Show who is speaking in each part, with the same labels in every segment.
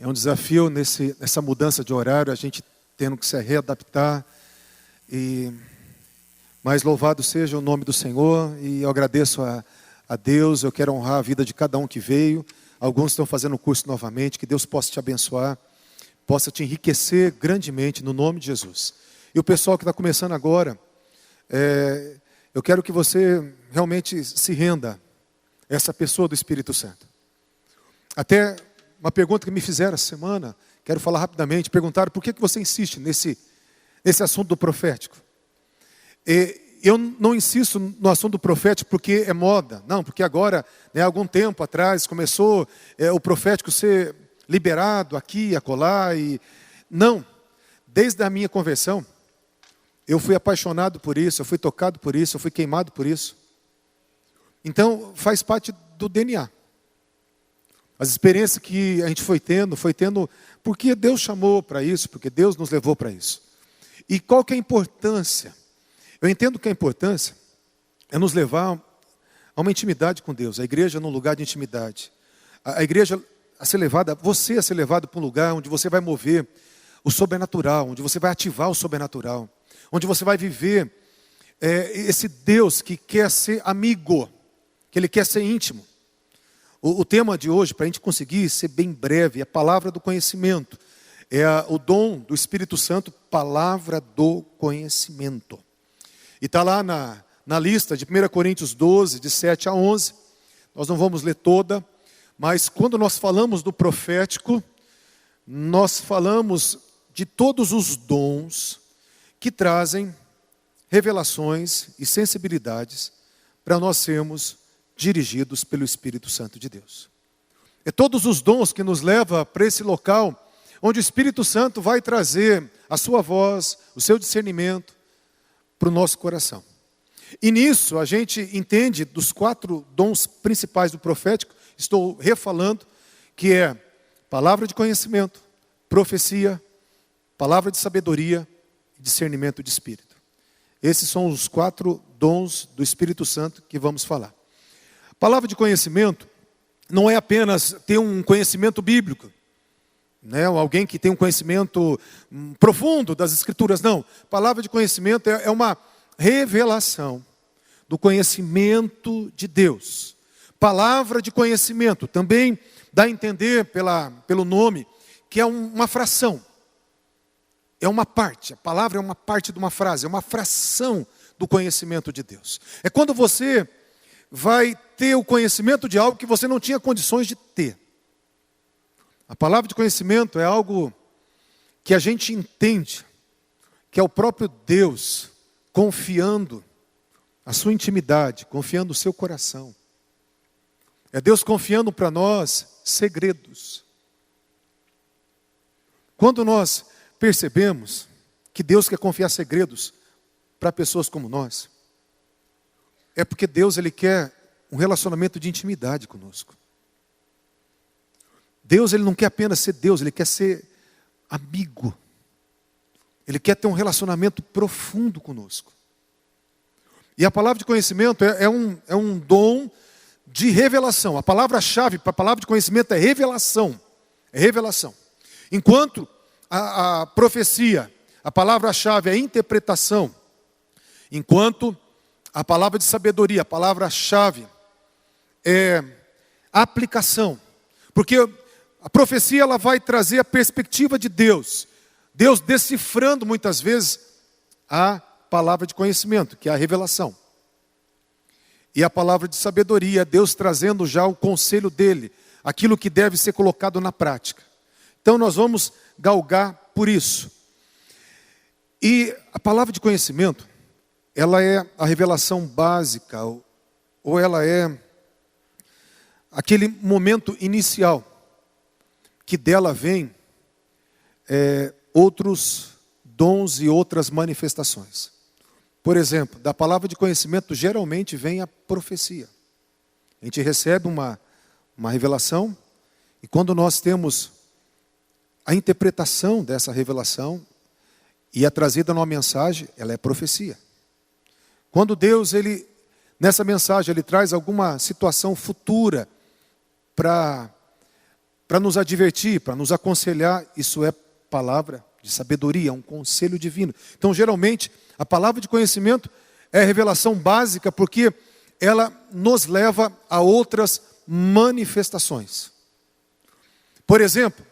Speaker 1: É um desafio nessa mudança de horário, a gente tendo que se readaptar. Mas louvado seja o nome do Senhor, e eu agradeço a Deus. Eu quero honrar a vida de cada um que veio. Alguns estão fazendo o curso novamente. Que Deus possa te abençoar, possa te enriquecer grandemente no nome de Jesus. E o pessoal que está começando agora, eu quero que você realmente se renda a essa pessoa do Espírito Santo. Até uma pergunta que me fizeram essa semana, quero falar rapidamente. Perguntaram por que você insiste nesse assunto do profético. Eu não insisto no assunto do profético porque é moda. Não, porque agora, algum tempo atrás, começou o profético ser liberado aqui e acolá. Não, desde a minha conversão, eu fui apaixonado por isso, eu fui tocado por isso, eu fui queimado por isso. Então, faz parte do DNA. As experiências que a gente foi tendo porque Deus chamou para isso, porque Deus nos levou para isso. E qual que é a importância? Eu entendo que a importância é nos levar a uma intimidade com Deus. A igreja num lugar de intimidade. A igreja a ser levada, você a ser levado para um lugar onde você vai mover o sobrenatural, onde você vai ativar o sobrenatural, onde você vai viver esse Deus que quer ser amigo, que Ele quer ser íntimo. O tema de hoje, para a gente conseguir ser bem breve, é a palavra do conhecimento. É o dom do Espírito Santo, palavra do conhecimento. E está lá na lista de 1 Coríntios 12, de 7 a 11. Nós não vamos ler toda, mas quando nós falamos do profético, nós falamos de todos os dons que trazem revelações e sensibilidades para nós sermos dirigidos pelo Espírito Santo de Deus. É todos os dons que nos levam para esse local onde o Espírito Santo vai trazer a sua voz, o seu discernimento para o nosso coração. E nisso a gente entende dos 4 dons principais do profético, estou refalando, que é palavra de conhecimento, profecia, palavra de sabedoria e discernimento de espírito. Esses são os 4 dons do Espírito Santo que vamos falar. Palavra de conhecimento não é apenas ter um conhecimento bíblico, alguém que tem um conhecimento profundo das Escrituras, não. Palavra de conhecimento é uma revelação do conhecimento de Deus. Palavra de conhecimento também dá a entender pelo nome que é uma fração. É uma parte, a palavra é uma parte de uma frase, é uma fração do conhecimento de Deus. É quando você vai ter o conhecimento de algo que você não tinha condições de ter. A palavra de conhecimento é algo que a gente entende, que é o próprio Deus confiando a sua intimidade, confiando o seu coração. É Deus confiando para nós segredos. Quando nós percebemos que Deus quer confiar segredos para pessoas como nós, é porque Deus Ele quer um relacionamento de intimidade conosco. Deus Ele não quer apenas ser Deus, Ele quer ser amigo. Ele quer ter um relacionamento profundo conosco. E a palavra de conhecimento é um dom de revelação. A palavra-chave para a palavra de conhecimento é revelação. É revelação. Enquanto a profecia, a palavra-chave é interpretação. Enquanto a palavra de sabedoria, a palavra-chave é aplicação. Porque a profecia ela vai trazer a perspectiva de Deus. Deus decifrando muitas vezes a palavra de conhecimento, que é a revelação. E a palavra de sabedoria, Deus trazendo já o conselho dele, aquilo que deve ser colocado na prática. Então nós vamos galgar por isso. E a palavra de conhecimento, ela é a revelação básica, ou ela é aquele momento inicial, que dela vem outros dons e outras manifestações. Por exemplo, da palavra de conhecimento geralmente vem a profecia. A gente recebe uma revelação, e quando nós temos a interpretação dessa revelação, e é trazida numa mensagem, ela é profecia. Quando Deus, nessa mensagem, Ele traz alguma situação futura para para nos advertir, para nos aconselhar. Isso é palavra de sabedoria, um conselho divino. Então, geralmente, a palavra de conhecimento é a revelação básica, porque ela nos leva a outras manifestações. Por exemplo,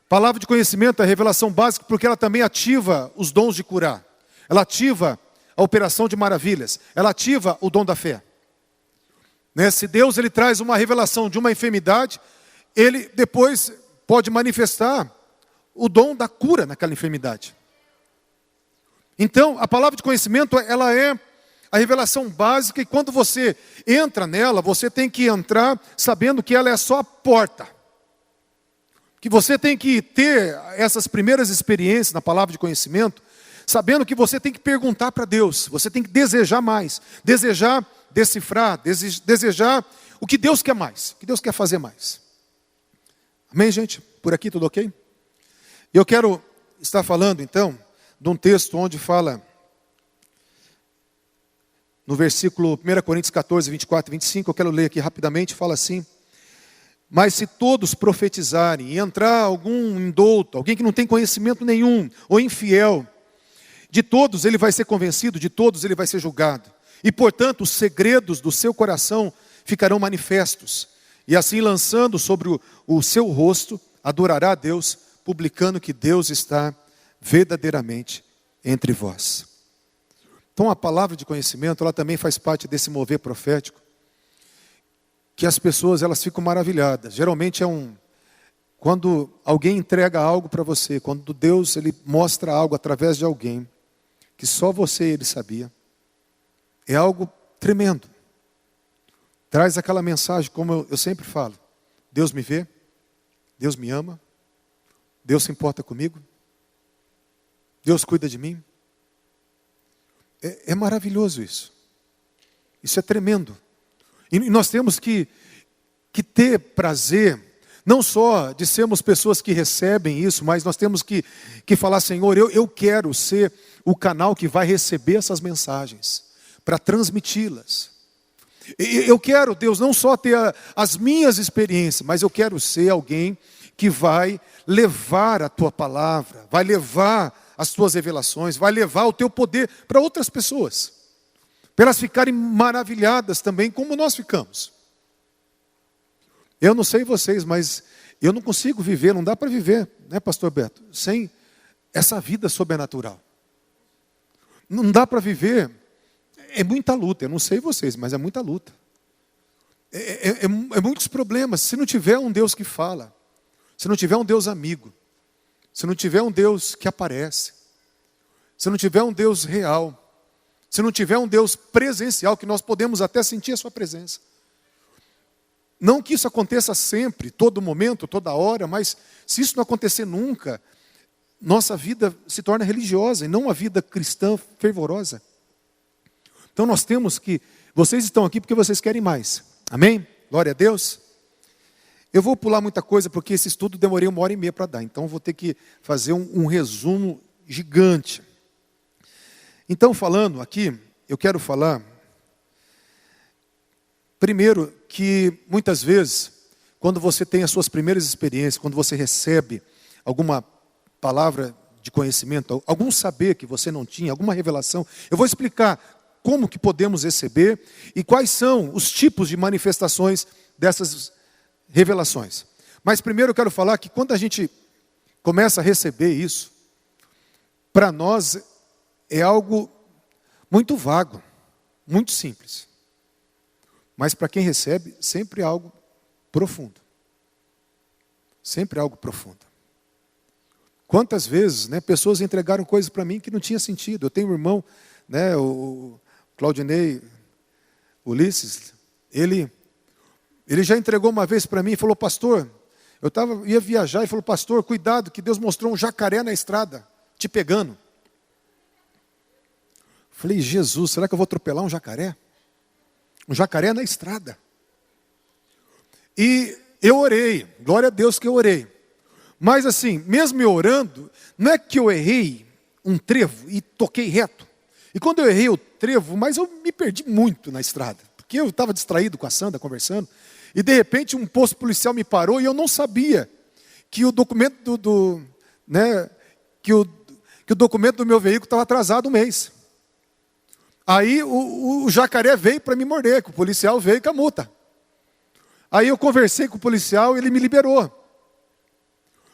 Speaker 1: palavra de conhecimento é a revelação básica porque ela também ativa os dons de curar. Ela ativa a operação de maravilhas. Ela ativa o dom da fé. Se Deus ele traz uma revelação de uma enfermidade, Ele depois pode manifestar o dom da cura naquela enfermidade. Então, a palavra de conhecimento, ela é a revelação básica, e quando você entra nela, você tem que entrar sabendo que ela é só a porta. Que você tem que ter essas primeiras experiências na palavra de conhecimento, sabendo que você tem que perguntar para Deus, você tem que desejar mais, desejar decifrar, desejar o que Deus quer mais, o que Deus quer fazer mais. Amém, gente? Por aqui tudo ok? Eu quero estar falando, então, de um texto onde fala, no versículo 1 Coríntios 14, 24 e 25, eu quero ler aqui rapidamente, fala assim: mas se todos profetizarem e entrar algum indouto, alguém que não tem conhecimento nenhum, ou infiel, de todos ele vai ser convencido, de todos ele vai ser julgado. E portanto os segredos do seu coração ficarão manifestos. E assim lançando sobre o seu rosto, adorará a Deus, publicando que Deus está verdadeiramente entre vós. Então a palavra de conhecimento, ela também faz parte desse mover profético, que as pessoas elas ficam maravilhadas. Geralmente quando alguém entrega algo para você, quando Deus ele mostra algo através de alguém, que só você e ele sabia, é algo tremendo. Traz aquela mensagem, como eu sempre falo: Deus me vê, Deus me ama, Deus se importa comigo, Deus cuida de mim. É maravilhoso isso. Isso é tremendo. E nós temos que ter prazer, não só de sermos pessoas que recebem isso, mas nós temos que falar: Senhor, eu quero ser o canal que vai receber essas mensagens, para transmiti-las. Eu quero, Deus, não só ter as minhas experiências, mas eu quero ser alguém que vai levar a tua palavra, vai levar as tuas revelações, vai levar o teu poder para outras pessoas, para elas ficarem maravilhadas também, como nós ficamos. Eu não sei vocês, mas eu não consigo viver, não dá para viver, né, pastor Beto, sem essa vida sobrenatural. Não dá para viver. É muita luta, eu não sei vocês, mas é muita luta. É muitos problemas. Se não tiver um Deus que fala, se não tiver um Deus amigo, se não tiver um Deus que aparece, se não tiver um Deus real, se não tiver um Deus presencial, que nós podemos até sentir a sua presença. Não que isso aconteça sempre, todo momento, toda hora, mas se isso não acontecer nunca, nossa vida se torna religiosa e não uma vida cristã fervorosa. Então nós temos que, vocês estão aqui porque vocês querem mais. Amém? Glória a Deus. Eu vou pular muita coisa porque esse estudo demorei 1h30 para dar. Então vou ter que fazer um resumo gigante. Então falando aqui, eu quero falar, primeiro, que muitas vezes, quando você tem as suas primeiras experiências, quando você recebe alguma palavra de conhecimento, algum saber que você não tinha, alguma revelação, eu vou explicar como que podemos receber e quais são os tipos de manifestações dessas revelações. Mas primeiro eu quero falar que quando a gente começa a receber isso, para nós é algo muito vago, muito simples. Mas para quem recebe, sempre é algo profundo. Sempre é algo profundo. Quantas vezes, né, pessoas entregaram coisas para mim que não tinha sentido. Eu tenho um irmão, né, o Claudinei Ulisses, ele já entregou uma vez para mim e falou: pastor, ia viajar e falou: pastor, cuidado que Deus mostrou um jacaré na estrada, te pegando. Falei: Jesus, será que eu vou atropelar um jacaré? Um jacaré na estrada. E eu orei, glória a Deus que eu orei. Mas assim, mesmo eu orando, não é que eu errei um trevo e toquei reto. E quando eu errei o trevo, mas eu me perdi muito na estrada. Porque eu estava distraído com a Sandra, conversando. E de repente um posto policial me parou e eu não sabia que o documento que o documento do meu veículo estava atrasado um mês. Aí o jacaré veio para me morder, que o policial veio com a multa. Aí eu conversei com o policial e ele me liberou.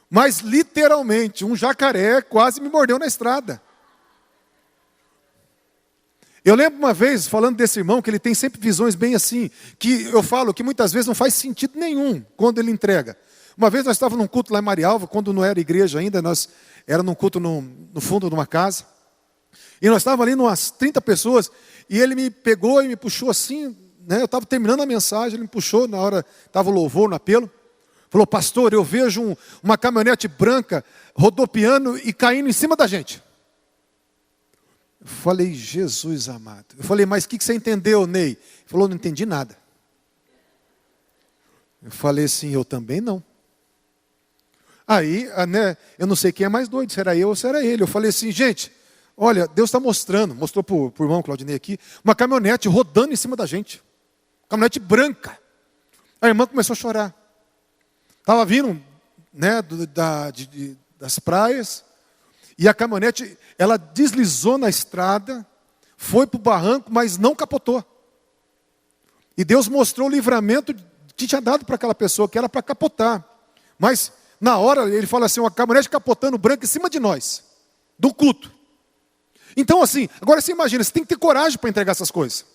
Speaker 1: Mas literalmente, um jacaré quase me mordeu na estrada. Eu lembro uma vez, falando desse irmão, que ele tem sempre visões bem assim, que eu falo que muitas vezes não faz sentido nenhum quando ele entrega. Uma vez nós estávamos num culto lá em Marialva, quando não era igreja ainda, nós era num culto no fundo de uma casa. E nós estávamos ali umas 30 pessoas, e ele me pegou e me puxou assim, né? Eu estava terminando a mensagem, ele me puxou, na hora estava o louvor, no apelo. Falou, pastor, eu vejo uma caminhonete branca rodopiando e caindo em cima da gente. Eu falei, Jesus amado. Eu falei, mas o que você entendeu, Ney? Ele falou, não entendi nada. Eu falei assim, eu também não. Aí, né, eu não sei quem é mais doido, se era eu ou se era ele. Eu falei assim, gente, olha, Deus está mostrou para o irmão Claudinei aqui, uma caminhonete rodando em cima da gente. Caminhonete branca. A irmã começou a chorar. Estava vindo, né, das praias, e a caminhonete, ela deslizou na estrada, foi para o barranco, mas não capotou. E Deus mostrou o livramento que tinha dado para aquela pessoa, que era para capotar. Mas, na hora, ele fala assim, uma caminhonete capotando branca em cima de nós, do culto. Então, assim, agora você imagina, você tem que ter coragem para entregar essas coisas.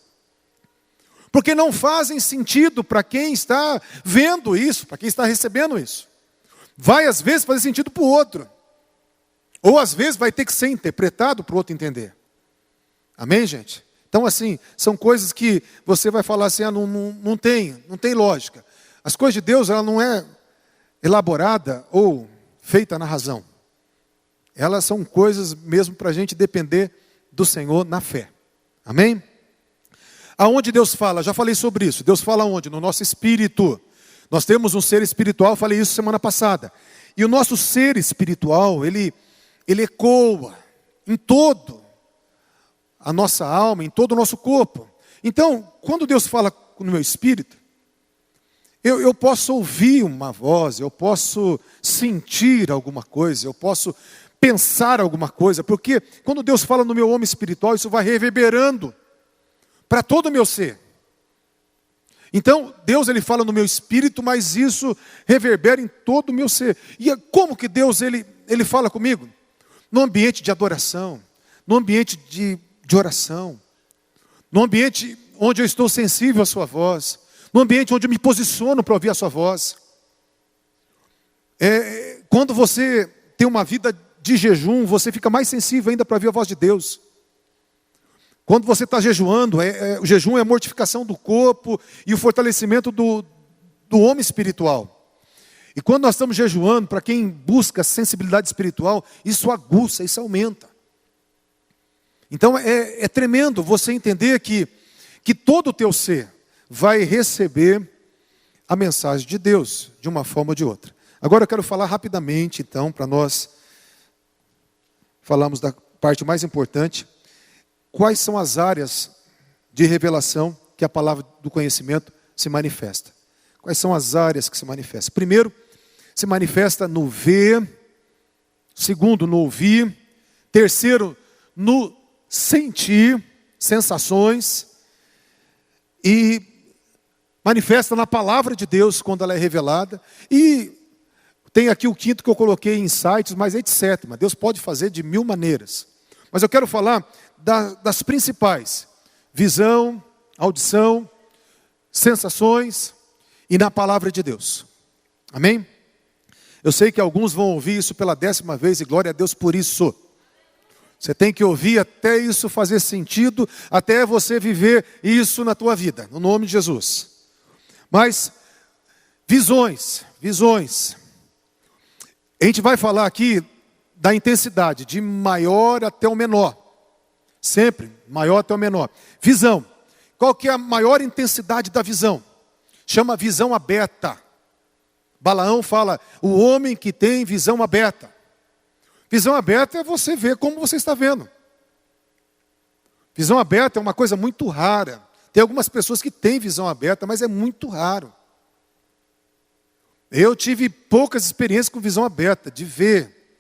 Speaker 1: Porque não fazem sentido para quem está vendo isso, para quem está recebendo isso. Vai, às vezes, fazer sentido para o outro. Ou, às vezes, vai ter que ser interpretado para o outro entender. Amém, gente? Então, assim, são coisas que você vai falar assim, não tem lógica. As coisas de Deus, ela não é elaborada ou feita na razão. Elas são coisas mesmo para a gente depender do Senhor na fé. Amém? Aonde Deus fala? Já falei sobre isso. Deus fala onde? No nosso espírito. Nós temos um ser espiritual, falei isso semana passada. E o nosso ser espiritual, ele ecoa em todo a nossa alma, em todo o nosso corpo. Então, quando Deus fala no meu espírito, eu posso ouvir uma voz, eu posso sentir alguma coisa, eu posso pensar alguma coisa, porque quando Deus fala no meu homem espiritual, isso vai reverberando para todo o meu ser. Então, Deus ele fala no meu espírito, mas isso reverbera em todo o meu ser. E como que Deus ele fala comigo? No ambiente de adoração, no ambiente de oração, no ambiente onde eu estou sensível à sua voz, no ambiente onde eu me posiciono para ouvir a sua voz. Quando você tem uma vida de jejum, você fica mais sensível ainda para ouvir a voz de Deus. Quando você está jejuando, o jejum é a mortificação do corpo e o fortalecimento do homem espiritual. E quando nós estamos jejuando, para quem busca sensibilidade espiritual, isso aguça, isso aumenta. Então é tremendo você entender que todo o teu ser vai receber a mensagem de Deus, de uma forma ou de outra. Agora eu quero falar rapidamente, então, para nós falarmos da parte mais importante. Quais são as áreas de revelação que a palavra do conhecimento se manifesta? Quais são as áreas que se manifestam? Primeiro, se manifesta no ver. Segundo, no ouvir. Terceiro, no sentir, sensações. E manifesta na palavra de Deus quando ela é revelada. E tem aqui o quinto que eu coloquei em insights, mas etc. Mas Deus pode fazer de mil maneiras. Mas eu quero falar das principais: visão, audição, sensações e na palavra de Deus. Amém? Eu sei que alguns vão ouvir isso pela 10ª vez e glória a Deus por isso. Você tem que ouvir até isso fazer sentido, até você viver isso na tua vida, no nome de Jesus. Mas visões. A gente vai falar aqui da intensidade, de maior até o menor. Sempre, maior até o menor. Visão. Qual que é a maior intensidade da visão? Chama visão aberta. Balaão fala, o homem que tem visão aberta. Visão aberta é você ver como você está vendo. Visão aberta é uma coisa muito rara. Tem algumas pessoas que têm visão aberta, mas é muito raro. Eu tive poucas experiências com visão aberta, de ver.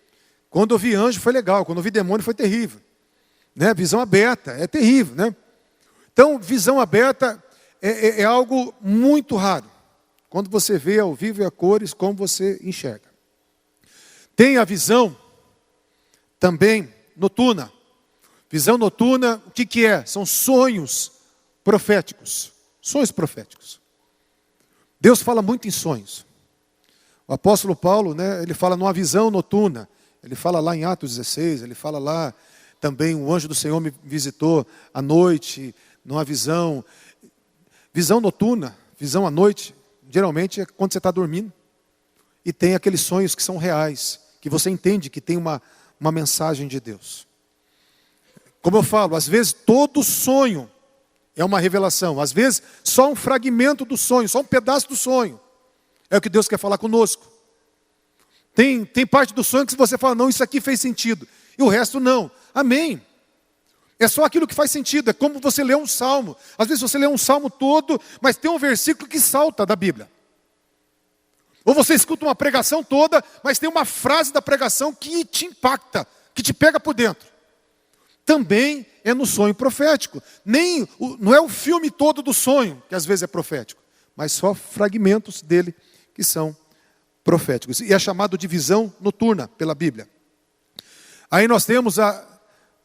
Speaker 1: Quando eu vi anjo foi legal, quando eu vi demônio foi terrível. Né? Visão aberta é terrível, né? Então, visão aberta é algo muito raro. Quando você vê ao vivo e a cores, como você enxerga. Tem a visão também noturna. Visão noturna, o que é? São sonhos proféticos. Sonhos proféticos. Deus fala muito em sonhos. O apóstolo Paulo, né, ele fala numa visão noturna. Ele fala lá em Atos 16, ele fala lá também, o anjo do Senhor me visitou à noite, numa visão. Visão noturna, visão à noite, geralmente é quando você está dormindo. E tem aqueles sonhos que são reais, que você entende que tem uma mensagem de Deus. Como eu falo, às vezes todo sonho é uma revelação. Às vezes só um fragmento do sonho, só um pedaço do sonho. É o que Deus quer falar conosco. Tem parte do sonho que você fala, não, isso aqui fez sentido. E o resto não. Amém. É só aquilo que faz sentido. É como você lê um salmo. Às vezes você lê um salmo todo, mas tem um versículo que salta da Bíblia. Ou você escuta uma pregação toda, mas tem uma frase da pregação que te impacta, que te pega por dentro. Também é no sonho profético. Não é o filme todo do sonho, que às vezes é profético, mas só fragmentos dele que são proféticos. E é chamado de visão noturna pela Bíblia. Aí nós temos a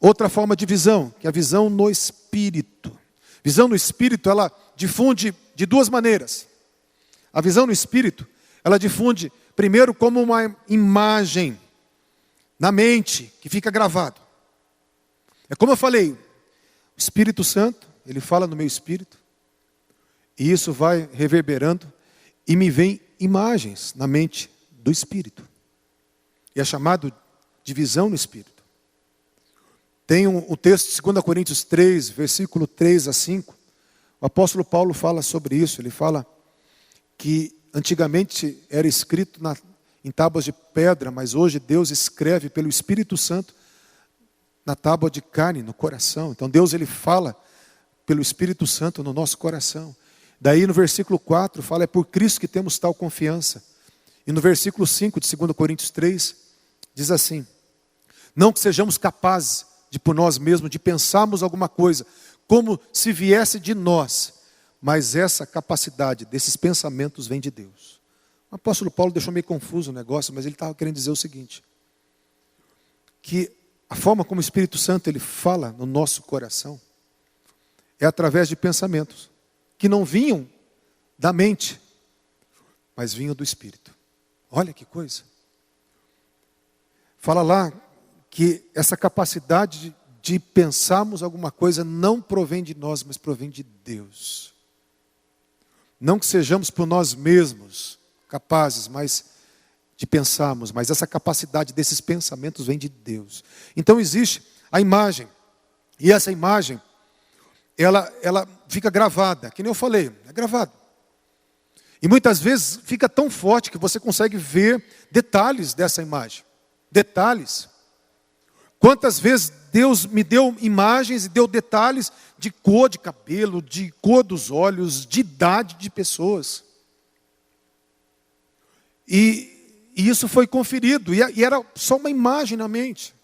Speaker 1: outra forma de visão, que é a visão no Espírito. Visão no Espírito, ela difunde de duas maneiras. A visão no Espírito, ela difunde primeiro como uma imagem na mente, que fica gravado. É como eu falei, o Espírito Santo, ele fala no meu espírito, e isso vai reverberando, e me vem imagens na mente do Espírito. E é chamado de visão no Espírito. Tem o texto de 2 Coríntios 3, versículo 3 a 5. O apóstolo Paulo fala sobre isso. Ele fala que antigamente era escrito em tábuas de pedra, mas hoje Deus escreve pelo Espírito Santo na tábua de carne, no coração. Então Deus, ele fala pelo Espírito Santo no nosso coração. Daí no versículo 4 fala, é por Cristo que temos tal confiança. E no versículo 5 de 2 Coríntios 3, diz assim, não que sejamos capazes de por nós mesmos, de pensarmos alguma coisa, como se viesse de nós, mas essa capacidade desses pensamentos vem de Deus. O apóstolo Paulo deixou meio confuso o negócio, mas ele estava querendo dizer o seguinte, que a forma como o Espírito Santo ele fala no nosso coração é através de pensamentos que não vinham da mente, mas vinham do Espírito. Olha que coisa. Fala lá que essa capacidade de pensarmos alguma coisa não provém de nós, mas provém de Deus. Não que sejamos por nós mesmos capazes, mas de pensarmos, mas essa capacidade desses pensamentos vem de Deus. Então existe a imagem, e essa imagem, ela fica gravada, que nem eu falei, é gravado. E muitas vezes fica tão forte que você consegue ver detalhes dessa imagem. Detalhes. Quantas vezes Deus me deu imagens e deu detalhes de cor de cabelo, de cor dos olhos, de idade de pessoas. E isso foi conferido, e era só uma imagem na mente.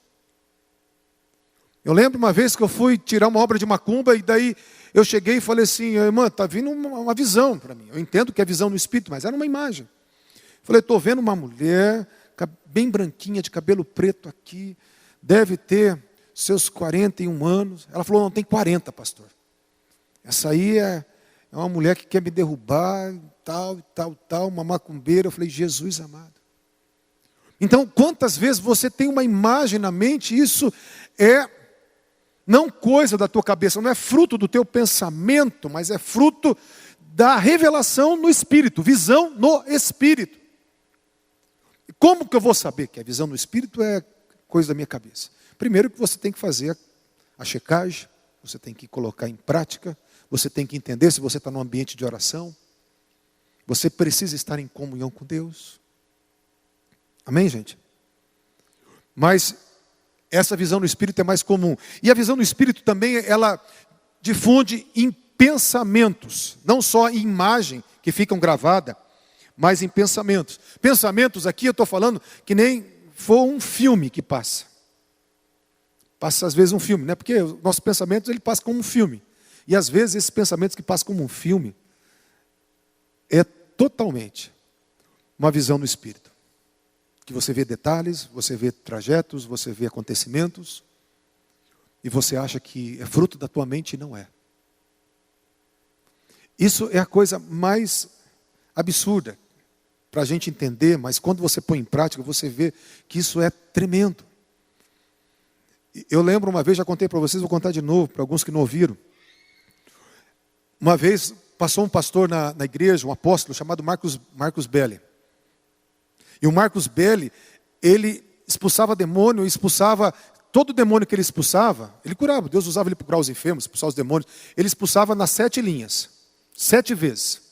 Speaker 1: Eu lembro uma vez que eu fui tirar uma obra de macumba, e daí eu cheguei e falei assim, irmã, está vindo uma visão para mim. Eu entendo que é visão no espírito, mas era uma imagem. Falei, estou vendo uma mulher, bem branquinha, de cabelo preto aqui, deve ter seus 41 anos. Ela falou, não, tem 40, pastor. Essa aí é uma mulher que quer me derrubar, tal, uma macumbeira. Eu falei, Jesus amado. Então, quantas vezes você tem uma imagem na mente, isso é não coisa da tua cabeça, não é fruto do teu pensamento, mas é fruto da revelação no Espírito, visão no Espírito. Como que eu vou saber que a visão no Espírito é coisa da minha cabeça? Primeiro que você tem que fazer a checagem, você tem que colocar em prática, você tem que entender se você está num ambiente de oração, você precisa estar em comunhão com Deus. Amém, gente? Mas essa visão no Espírito é mais comum. E a visão no Espírito também, ela difunde em pensamentos, não só em imagem que ficam gravadas, mas em pensamentos. Pensamentos aqui eu estou falando que nem foi um filme que passa. Passa às vezes um filme, né? Porque os nossos pensamentos ele passa como um filme. E às vezes esses pensamentos que passam como um filme é totalmente uma visão do Espírito. Que você vê detalhes, você vê trajetos, você vê acontecimentos, e você acha que é fruto da tua mente e não é. Isso é a coisa mais absurda para a gente entender, mas quando você põe em prática, você vê que isso é tremendo. Eu lembro uma vez, já contei para vocês, vou contar de novo, para alguns que não ouviram. Uma vez passou um pastor na igreja, um apóstolo chamado Marcos Belli. E o Marcos Belli, ele expulsava demônio, expulsava todo demônio que ele expulsava, ele curava. Deus usava ele para curar os enfermos, expulsar os demônios. Ele expulsava nas 7 linhas, 7 vezes.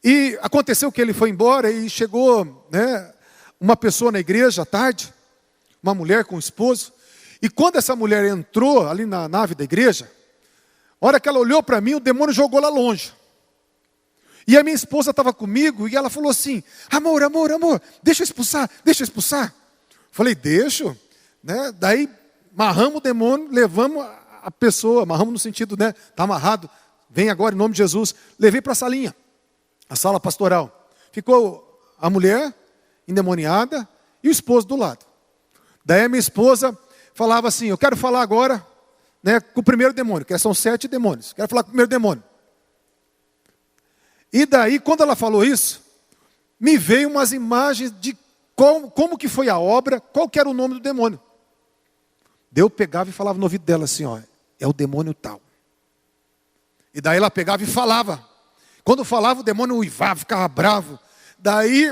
Speaker 1: E aconteceu que ele foi embora e chegou, né, uma pessoa na igreja à tarde, uma mulher com o esposo. E quando essa mulher entrou ali na nave da igreja, a hora que ela olhou para mim, o demônio jogou lá longe. E a minha esposa estava comigo e ela falou assim: amor, deixa eu expulsar. Falei, deixo. Né? Daí amarramos o demônio, levamos a pessoa, amarramos no sentido, né? Está amarrado, vem agora em nome de Jesus. Levei para a salinha, a sala pastoral. Ficou a mulher endemoniada e o esposo do lado. Daí a minha esposa falava assim: eu quero falar agora, né, com o primeiro demônio, que são 7 demônios. Quero falar com o primeiro demônio. E daí, quando ela falou isso, me veio umas imagens de como que foi a obra, qual que era o nome do demônio. Daí eu pegava e falava no ouvido dela assim, ó, é o demônio tal. E daí ela pegava e falava. Quando falava, o demônio uivava, ficava bravo. Daí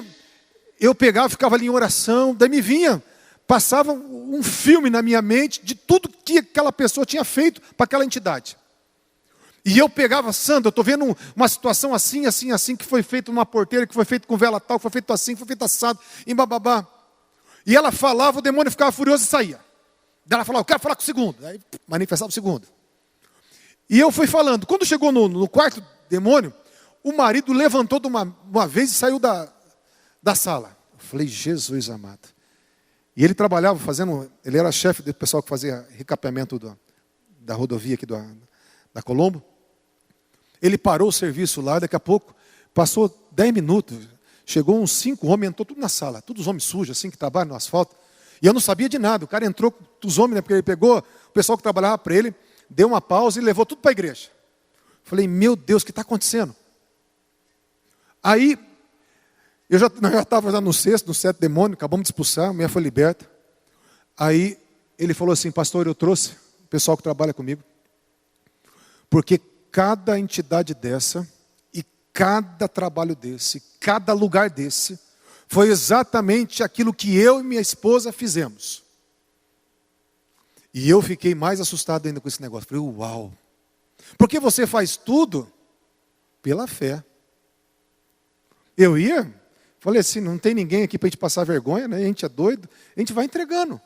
Speaker 1: eu pegava e ficava ali em oração. Daí me vinha, passava um filme na minha mente de tudo que aquela pessoa tinha feito para aquela entidade. E eu pegava, Sandra, eu estou vendo uma situação assim, que foi feito numa porteira, que foi feito com vela tal, que foi feito assim, que foi feito assado, em bababá. E ela falava, o demônio ficava furioso e saía. Daí ela falava, eu quero falar com o segundo. Aí manifestava o segundo. E eu fui falando. Quando chegou no quarto demônio, o marido levantou de uma vez e saiu da sala. Eu falei, Jesus amado. E ele trabalhava ele era chefe do pessoal que fazia recapeamento da rodovia aqui da Colombo. Ele parou o serviço lá, daqui a pouco, passou 10 minutos, chegou uns 5 homens, entrou tudo na sala, todos os homens sujos, assim, que trabalham no asfalto. E eu não sabia de nada, o cara entrou com os homens, né, porque ele pegou o pessoal que trabalhava para ele, deu uma pausa e levou tudo para a igreja. Falei, meu Deus, o que está acontecendo? Aí, nós já estávamos no 7º demônio, acabamos de expulsar, a mulher foi liberta. Aí, ele falou assim, pastor, eu trouxe o pessoal que trabalha comigo, porque cada entidade dessa, e cada trabalho desse, cada lugar desse, foi exatamente aquilo que eu e minha esposa fizemos. E eu fiquei mais assustado ainda com esse negócio. Falei, uau! Porque você faz tudo pela fé. Eu falei assim, não tem ninguém aqui para a gente passar vergonha, né? A gente é doido, a gente vai entregando.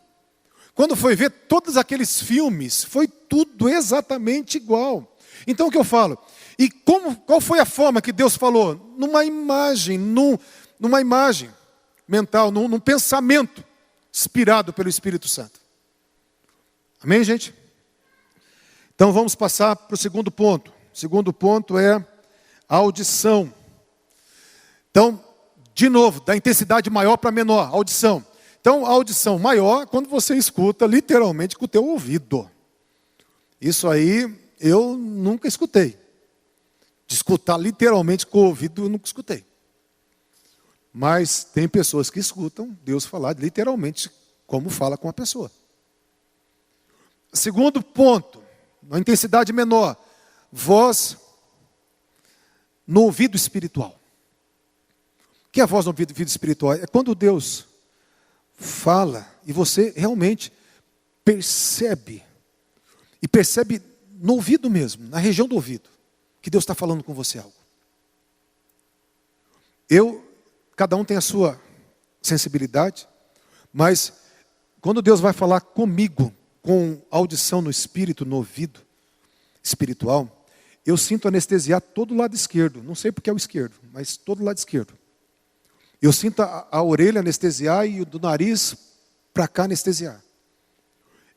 Speaker 1: Quando foi ver todos aqueles filmes, foi tudo exatamente igual. Então o que eu falo? E qual foi a forma que Deus falou? Numa imagem mental, num pensamento inspirado pelo Espírito Santo. Amém, gente? Então vamos passar para o segundo ponto. O segundo ponto é a audição. Então, de novo, da intensidade maior para menor, audição. Então, a audição maior, quando você escuta literalmente com o teu ouvido. Isso aí eu nunca escutei. De escutar literalmente com o ouvido, eu nunca escutei. Mas tem pessoas que escutam Deus falar literalmente como fala com a pessoa. Segundo ponto, na intensidade menor, voz no ouvido espiritual. O que é a voz no ouvido espiritual? É quando Deus fala e você realmente percebe. E percebe no ouvido mesmo, na região do ouvido, que Deus está falando com você algo. Cada um tem a sua sensibilidade, mas quando Deus vai falar comigo, com audição no espírito, no ouvido espiritual, eu sinto anestesiar todo o lado esquerdo. Não sei porque é o esquerdo, mas todo o lado esquerdo. Eu sinto a orelha anestesiar e o do nariz para cá anestesiar.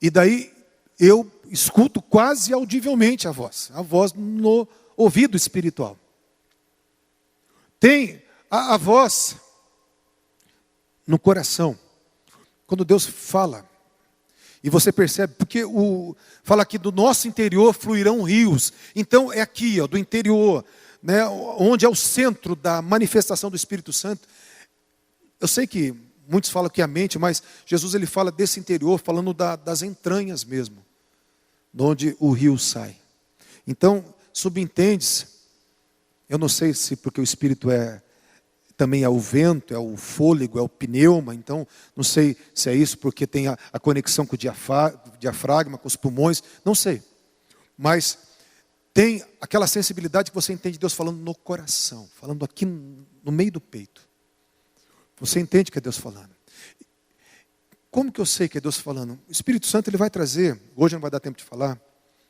Speaker 1: E daí eu escuto quase audivelmente a voz no ouvido espiritual. Tem a voz no coração, quando Deus fala. E você percebe, porque fala aqui do nosso interior fluirão rios. Então é aqui, ó, do interior, né, onde é o centro da manifestação do Espírito Santo. Eu sei que muitos falam que é a mente, mas Jesus ele fala desse interior, falando das entranhas mesmo, de onde o rio sai. Então, subentende-se, eu não sei se porque o Espírito também é o vento, é o fôlego, é o pneuma, então não sei se é isso porque tem a conexão com o diafragma, com os pulmões, não sei. Mas tem aquela sensibilidade que você entende Deus falando no coração, falando aqui no meio do peito. Você entende que é Deus falando. Como que eu sei que é Deus falando? O Espírito Santo ele vai trazer, hoje não vai dar tempo de falar,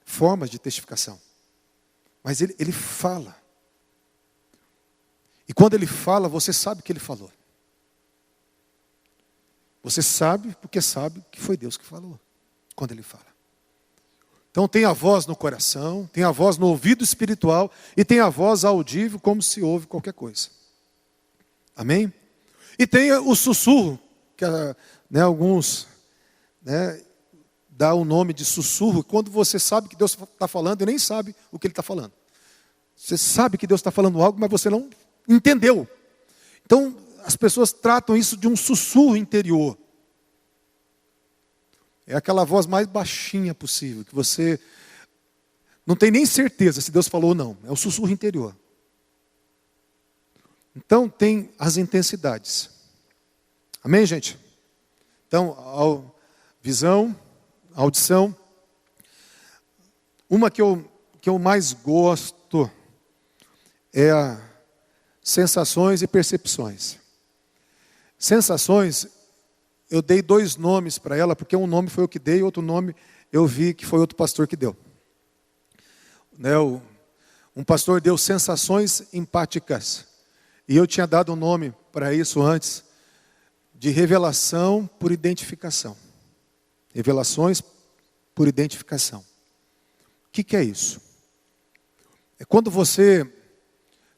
Speaker 1: formas de testificação. Mas ele fala. E quando ele fala, você sabe que ele falou. Você sabe porque sabe que foi Deus que falou, quando ele fala. Então tem a voz no coração, tem a voz no ouvido espiritual e tem a voz audível como se ouve qualquer coisa. Amém? E tem o sussurro, que alguns dá o nome de sussurro, quando você sabe que Deus está falando e nem sabe o que Ele está falando. Você sabe que Deus está falando algo, mas você não entendeu. Então, as pessoas tratam isso de um sussurro interior. É aquela voz mais baixinha possível, que você não tem nem certeza se Deus falou ou não. É o sussurro interior. Então, tem as intensidades. Amém, gente? Então, visão, audição. Uma que eu mais gosto é a sensações e percepções. Sensações, eu dei 2 nomes para ela, porque um nome foi eu que dei, outro nome eu vi que foi outro pastor que deu. Um pastor deu sensações empáticas. E eu tinha dado um nome para isso antes, de revelação por identificação. Revelações por identificação. O que é isso? É quando você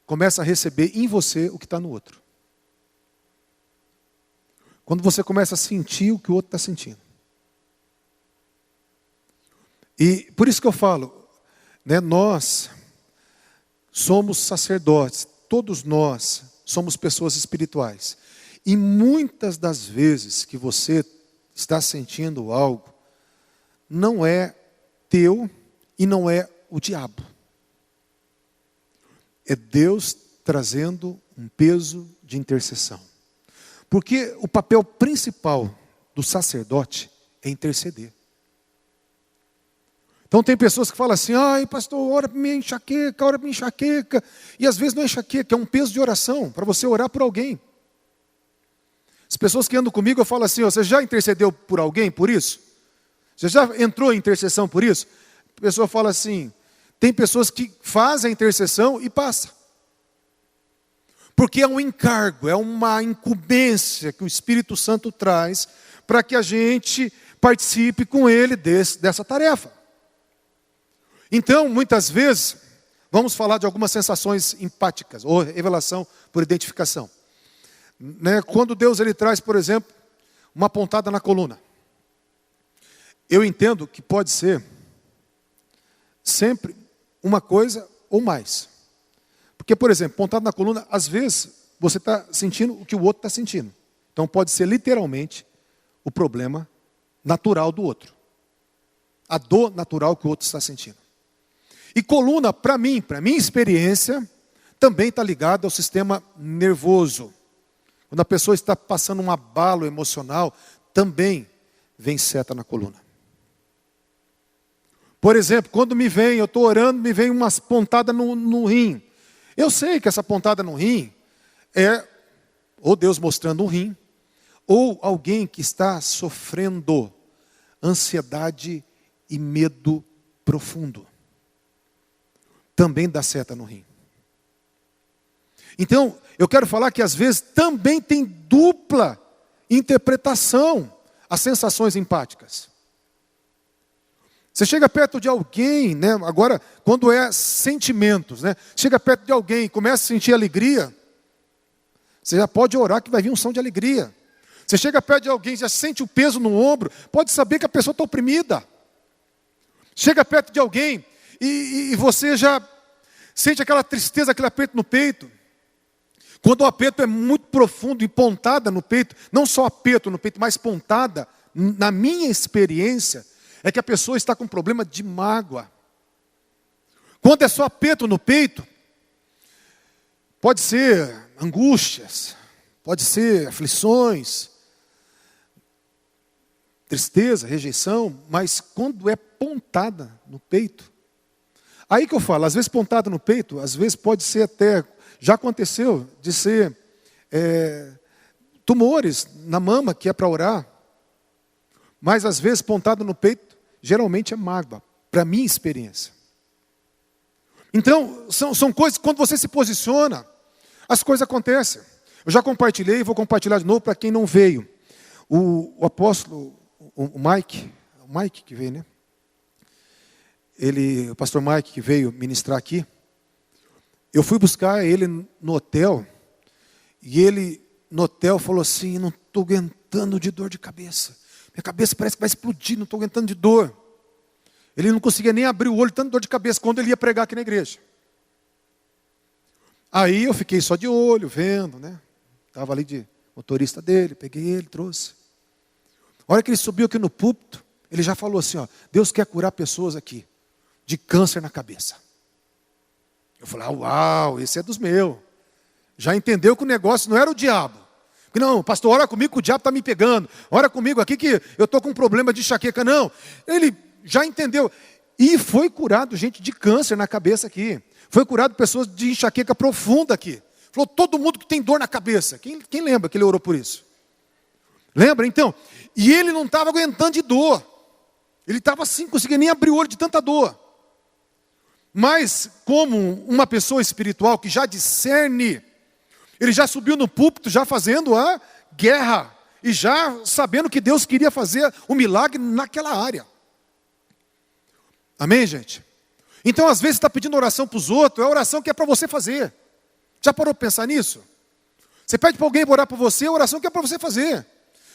Speaker 1: começa a receber em você o que está no outro. Quando você começa a sentir o que o outro está sentindo. E por isso que eu falo, nós somos sacerdotes, todos nós somos pessoas espirituais. E muitas das vezes que você está sentindo algo, não é teu e não é o diabo. É Deus trazendo um peso de intercessão. Porque o papel principal do sacerdote é interceder. Então tem pessoas que falam assim, ai pastor, ora para minha enxaqueca, ora para minha enxaqueca. E às vezes não é enxaqueca, é um peso de oração, para você orar por alguém. As pessoas que andam comigo, eu falo assim, você já intercedeu por alguém por isso? Você já entrou em intercessão por isso? A pessoa fala assim, tem pessoas que fazem a intercessão e passa. Porque é um encargo, é uma incumbência que o Espírito Santo traz para que a gente participe com ele dessa tarefa. Então, muitas vezes, vamos falar de algumas sensações empáticas, ou revelação por identificação. Quando Deus ele traz, por exemplo, uma pontada na coluna. Eu entendo que pode ser sempre uma coisa ou mais. Porque, por exemplo, pontada na coluna, às vezes, você está sentindo o que o outro está sentindo. Então, pode ser literalmente o problema natural do outro. A dor natural que o outro está sentindo. E coluna, para mim, para minha experiência, também está ligada ao sistema nervoso. Quando a pessoa está passando um abalo emocional, também vem seta na coluna. Por exemplo, quando eu estou orando, me vem umas pontadas no rim. Eu sei que essa pontada no rim é ou Deus mostrando um rim, ou alguém que está sofrendo ansiedade e medo profundo. também dá seta no rim. Então, eu quero falar que às vezes também tem dupla interpretação as sensações empáticas. Você chega perto de alguém, né? Agora, quando é sentimentos, né? Chega perto de alguém e começa a sentir alegria, você já pode orar que vai vir um som de alegria. Você chega perto de alguém, já sente o peso no ombro, pode saber que a pessoa está oprimida. Chega perto de alguém e você já sente aquela tristeza, aquele aperto no peito. Quando o aperto é muito profundo e pontada no peito, não só aperto no peito, mas pontada, na minha experiência, é que a pessoa está com problema de mágoa. Quando é só aperto no peito, pode ser angústias, pode ser aflições, tristeza, rejeição, mas quando é pontada no peito, aí que eu falo, às vezes pontada no peito, às vezes pode ser até, já aconteceu de ser tumores na mama, que é para orar, mas às vezes pontada no peito, geralmente é mágoa, para minha experiência. Então, são coisas, quando você se posiciona, as coisas acontecem. Eu já compartilhei e vou compartilhar de novo para quem não veio. O apóstolo, o Mike que veio, né? O pastor Mike que veio ministrar aqui, eu fui buscar ele no hotel, e ele no hotel falou assim: não estou aguentando de dor de cabeça. Minha cabeça parece que vai explodir, não estou aguentando de dor. Ele não conseguia nem abrir o olho, tanto dor de cabeça, quando ele ia pregar aqui na igreja. Aí eu fiquei só de olho, vendo, né? Estava ali de motorista dele, peguei ele, trouxe. A hora que ele subiu aqui no púlpito, ele já falou assim, ó: Deus quer curar pessoas aqui de câncer na cabeça. Eu falei: uau, esse é dos meus. Já entendeu que o negócio não era o diabo. Não, pastor, ora comigo que o diabo está me pegando. Ora comigo aqui que eu estou com um problema de enxaqueca. Não, ele já entendeu. E foi curado gente de câncer na cabeça aqui. Foi curado pessoas de enxaqueca profunda aqui. Falou: todo mundo que tem dor na cabeça. Quem lembra que ele orou por isso? Lembra? Então, e ele não estava aguentando de dor. Ele estava assim, conseguia nem abrir o olho de tanta dor. Mas, como uma pessoa espiritual que já discerne, ele já subiu no púlpito, já fazendo a guerra. E já sabendo que Deus queria fazer um milagre naquela área. Amém, gente? Então, às vezes, você está pedindo oração para os outros, é a oração que é para você fazer. Já parou para pensar nisso? Você pede para alguém orar por você, é a oração que é para você fazer.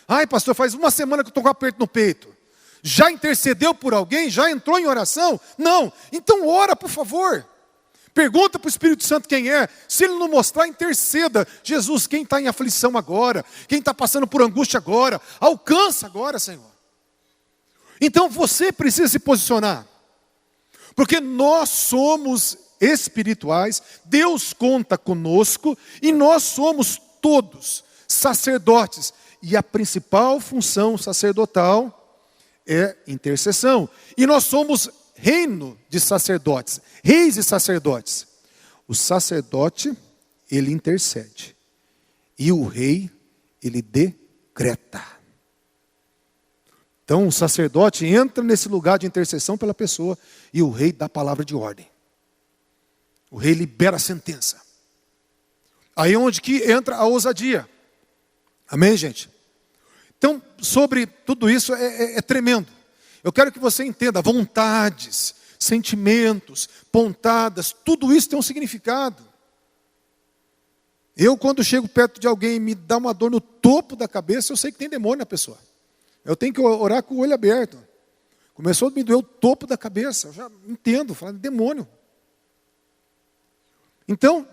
Speaker 1: Ai, pastor, faz uma semana que eu estou com aperto no peito. Já intercedeu por alguém? Já entrou em oração? Não. Então ora, por favor. Pergunta para o Espírito Santo quem é. Se ele não mostrar, interceda. Jesus, quem está em aflição agora? Quem está passando por angústia agora? Alcança agora, Senhor. Então você precisa se posicionar. Porque nós somos espirituais, Deus conta conosco e nós somos todos sacerdotes. E a principal função sacerdotal é intercessão. E nós somos reino de sacerdotes, reis e sacerdotes. O sacerdote, ele intercede. E o rei, ele decreta. Então o sacerdote entra nesse lugar de intercessão pela pessoa e o rei dá a palavra de ordem. O rei libera a sentença. Aí é onde que entra a ousadia. Amém, gente? Então, sobre tudo isso é tremendo. Eu quero que você entenda, vontades, sentimentos, pontadas, tudo isso tem um significado. Eu, quando chego perto de alguém e me dá uma dor no topo da cabeça, eu sei que tem demônio na pessoa. Eu tenho que orar com o olho aberto. Começou a me doer o topo da cabeça, eu já entendo, falando demônio. Então,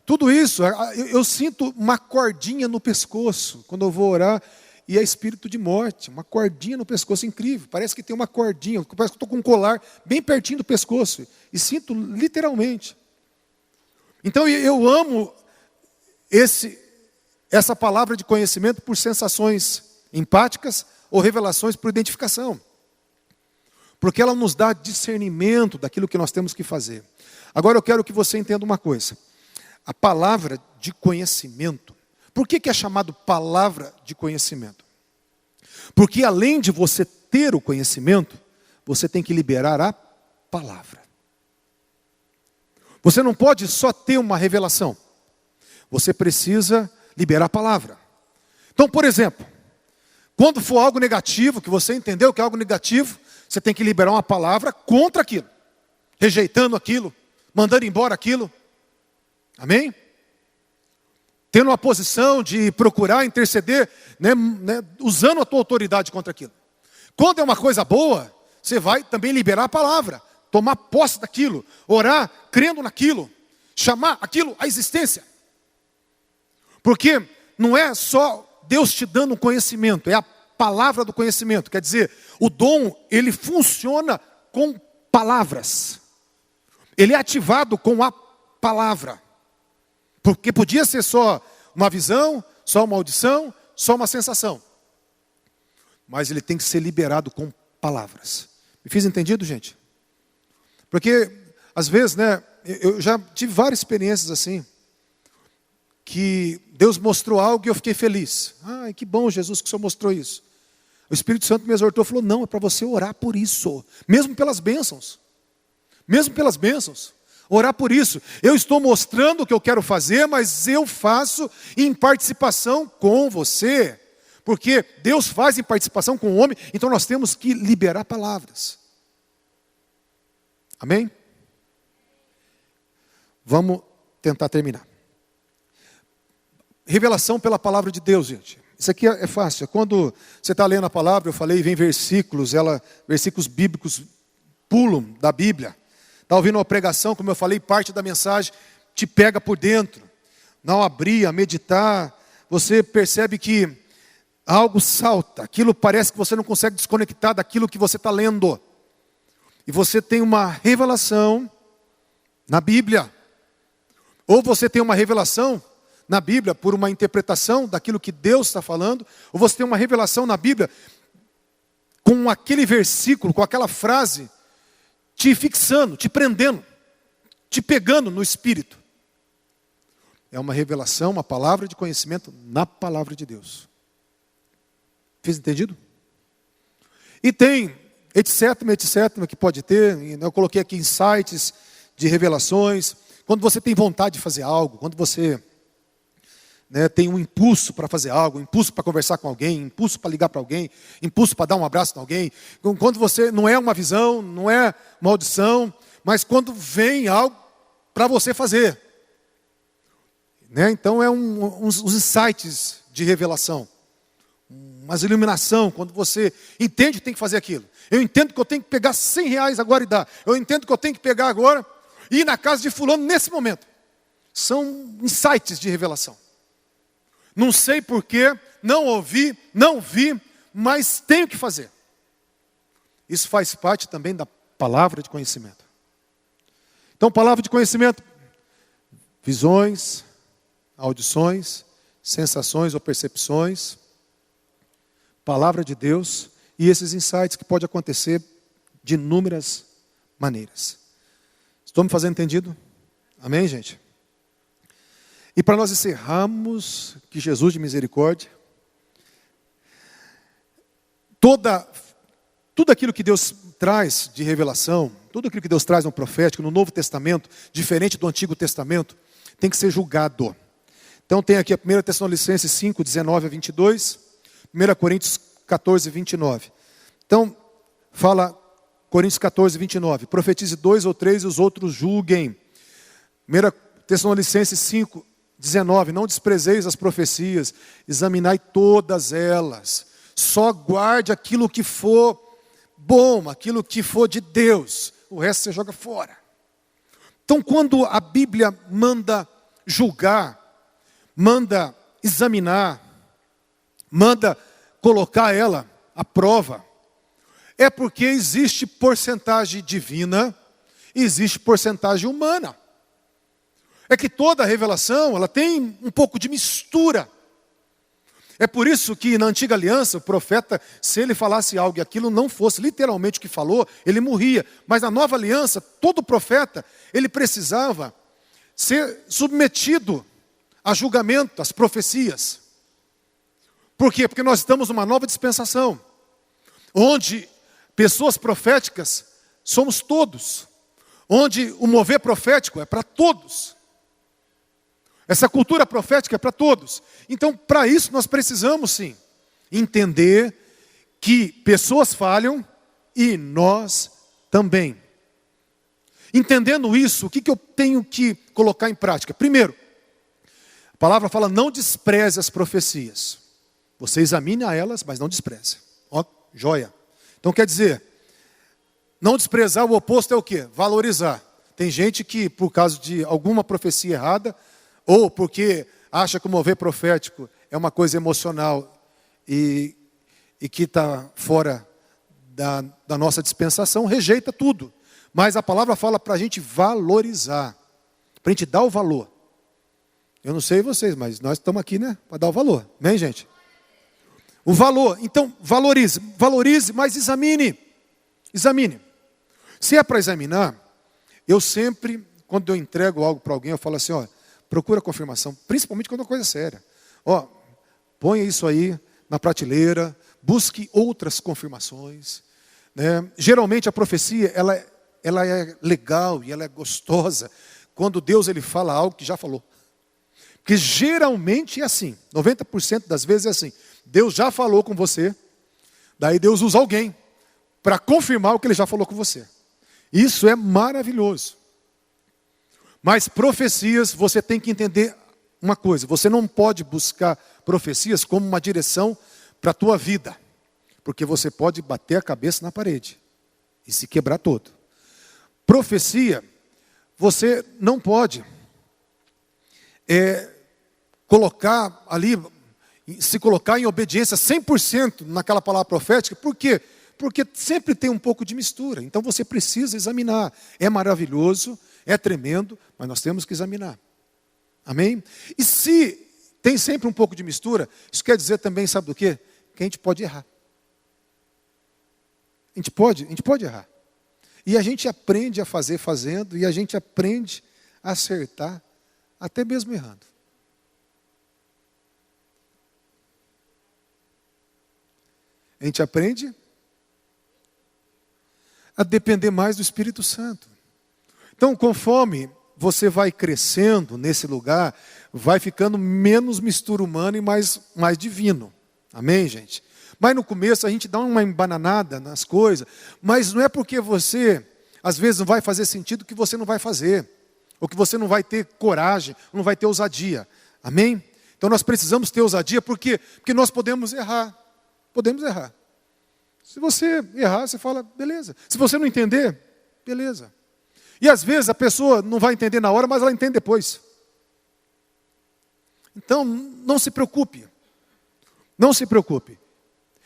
Speaker 1: tudo isso, eu sinto uma cordinha no pescoço, quando eu vou orar, e é espírito de morte, uma cordinha no pescoço, incrível, parece que tem uma cordinha, parece que eu estou com um colar bem pertinho do pescoço, e sinto literalmente. Então eu amo essa palavra de conhecimento por sensações empáticas ou revelações por identificação, porque ela nos dá discernimento daquilo que nós temos que fazer. Agora eu quero que você entenda uma coisa, a palavra de conhecimento, por que é chamado palavra de conhecimento? Porque além de você ter o conhecimento, você tem que liberar a palavra. Você não pode só ter uma revelação. Você precisa liberar a palavra. Então, por exemplo, quando for algo negativo, que você entendeu que é algo negativo, você tem que liberar uma palavra contra aquilo. Rejeitando aquilo, mandando embora aquilo. Amém? Tendo uma posição de procurar interceder, usando a tua autoridade contra aquilo. Quando é uma coisa boa, você vai também liberar a palavra, tomar posse daquilo, orar crendo naquilo, chamar aquilo à existência. Porque não é só Deus te dando um conhecimento, é a palavra do conhecimento. Quer dizer, o dom, ele funciona com palavras. Ele é ativado com a palavra. Porque podia ser só uma visão, só uma audição, só uma sensação. Mas ele tem que ser liberado com palavras. Me fiz entendido, gente? Porque, às vezes, eu já tive várias experiências assim, que Deus mostrou algo e eu fiquei feliz. Ai, que bom, Jesus, que o Senhor mostrou isso. O Espírito Santo me exortou e falou, não, é para você orar por isso. Mesmo pelas bênçãos. Mesmo pelas bênçãos. Orar por isso. Eu estou mostrando o que eu quero fazer, mas eu faço em participação com você. Porque Deus faz em participação com o homem, então nós temos que liberar palavras. Amém? Vamos tentar terminar. Revelação pela palavra de Deus, gente. Isso aqui é fácil. Quando você está lendo a palavra, eu falei, vem versículos, versículos bíblicos pulam da Bíblia. Está ouvindo uma pregação, como eu falei, parte da mensagem te pega por dentro. Não abrir, a meditar, você percebe que algo salta. Aquilo parece que você não consegue desconectar daquilo que você está lendo. E você tem uma revelação na Bíblia. Ou você tem uma revelação na Bíblia por uma interpretação daquilo que Deus está falando. Ou você tem uma revelação na Bíblia com aquele versículo, com aquela frase, te fixando, te prendendo, te pegando no espírito. É uma revelação, uma palavra de conhecimento na palavra de Deus. Fez entendido? E tem etc, que pode ter. Eu coloquei aqui insights de revelações. Quando você tem vontade de fazer algo, quando você tem um impulso para fazer algo, um impulso para conversar com alguém, um impulso para ligar para alguém, impulso para dar um abraço em alguém. Quando você, não é uma visão, não é uma audição, mas quando vem algo para você fazer. Então é uns insights de revelação. Uma iluminação, quando você entende que tem que fazer aquilo. Eu entendo que eu tenho que pegar R$100 agora e dar. Eu entendo que eu tenho que pegar agora e ir na casa de fulano nesse momento. São insights de revelação. Não sei porquê, não ouvi, não vi, mas tenho que fazer. Isso faz parte também da palavra de conhecimento. Então, palavra de conhecimento, visões, audições, sensações ou percepções, palavra de Deus e esses insights que pode acontecer de inúmeras maneiras. Estou me fazendo entendido? Amém, gente? E para nós encerrarmos, que Jesus de misericórdia, tudo aquilo que Deus traz de revelação, tudo aquilo que Deus traz no profético, no Novo Testamento, diferente do Antigo Testamento, tem que ser julgado. Então tem aqui a 1 Tessalonicenses 5, 19 a 22, 1 Coríntios 14, 29. Então, fala Coríntios 14, 29. Profetize 2 ou 3 e os outros julguem. 1 Tessalonicenses 5, 19. Não desprezeis as profecias, examinai todas elas. Só guarde aquilo que for bom, aquilo que for de Deus. O resto você joga fora. Então, quando a Bíblia manda julgar, manda examinar, manda colocar ela à prova, é porque existe porcentagem divina e existe porcentagem humana. É que toda revelação, ela tem um pouco de mistura. É por isso que na antiga aliança, o profeta, se ele falasse algo e aquilo não fosse literalmente o que falou, ele morria. Mas na nova aliança, todo profeta, ele precisava ser submetido a julgamento, às profecias. Por quê? Porque nós estamos numa nova dispensação, onde pessoas proféticas somos todos. onde o mover profético é para todos. Essa cultura profética é para todos. Então, para isso, nós precisamos, sim, entender que pessoas falham e nós também. Entendendo isso, o que eu tenho que colocar em prática? Primeiro, a palavra fala, não despreze as profecias. Você examine a elas, mas não despreze. Ó, joia. Então, quer dizer, não desprezar, o oposto é o quê? Valorizar. Tem gente que, por causa de alguma profecia errada, ou porque acha que o mover profético é uma coisa emocional e que está fora da nossa dispensação, rejeita tudo. Mas a palavra fala para a gente valorizar, para a gente dar o valor. Eu não sei vocês, mas nós estamos aqui, né, para dar o valor. Amém, gente? O valor. Então, valorize, mas examine. Examine. Se é para examinar, eu sempre, quando eu entrego algo para alguém, eu falo assim, ó, procura confirmação, principalmente quando é uma coisa séria. Ó, ponha isso aí na prateleira, busque outras confirmações. Né? Geralmente a profecia, ela é legal e ela é gostosa quando Deus ele fala algo que já falou. Porque geralmente é assim, 90% das vezes é assim. Deus já falou com você, daí Deus usa alguém para confirmar o que ele já falou com você. Isso é maravilhoso. Mas profecias, você tem que entender uma coisa. Você não pode buscar profecias como uma direção para a tua vida. Porque você pode bater a cabeça na parede e se quebrar todo. Profecia, você não pode colocar ali, se colocar em obediência 100% naquela palavra profética. Por quê? Porque sempre tem um pouco de mistura. Então você precisa examinar. É maravilhoso, é tremendo, mas nós temos que examinar. Amém? E se tem sempre um pouco de mistura, isso quer dizer também, sabe do quê? Que a gente pode errar. A gente pode errar. E a gente aprende a fazer fazendo, e a gente aprende a acertar, até mesmo errando. A gente aprende a depender mais do Espírito Santo. Então, conforme você vai crescendo nesse lugar, vai ficando menos mistura humana e mais divino. Amém, gente? Mas no começo a gente dá uma embananada nas coisas, mas não é porque você, às vezes, não vai fazer sentido que você não vai fazer, ou que você não vai ter coragem, não vai ter ousadia. Amém? Então nós precisamos ter ousadia, por quê? Porque nós podemos errar. Podemos errar. Se você errar, você fala, beleza. Se você não entender, beleza. E às vezes a pessoa não vai entender na hora, mas ela entende depois. Então, não se preocupe. Não se preocupe.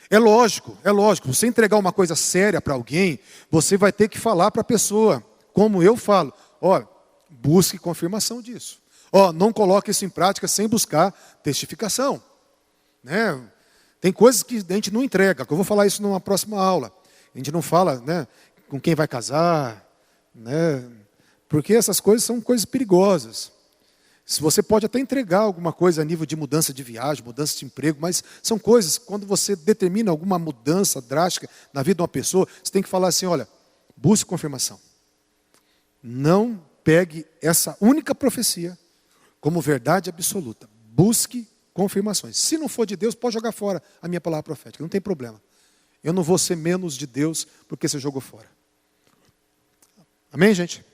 Speaker 1: É lógico. Você entregar uma coisa séria para alguém, você vai ter que falar para a pessoa, como eu falo. Ó, busque confirmação disso. Ó, não coloque isso em prática sem buscar testificação. Né? Tem coisas que a gente não entrega, que eu vou falar isso numa próxima aula. A gente não fala, né, com quem vai casar, né, porque essas coisas são coisas perigosas. Se você pode até entregar alguma coisa a nível de mudança de viagem, mudança de emprego, mas são coisas, quando você determina alguma mudança drástica na vida de uma pessoa, você tem que falar assim, olha, busque confirmação. Não pegue essa única profecia como verdade absoluta. Busque confirmações. Se não for de Deus, pode jogar fora a minha palavra profética, não tem problema. Eu não vou ser menos de Deus porque você jogou fora. Amém, gente?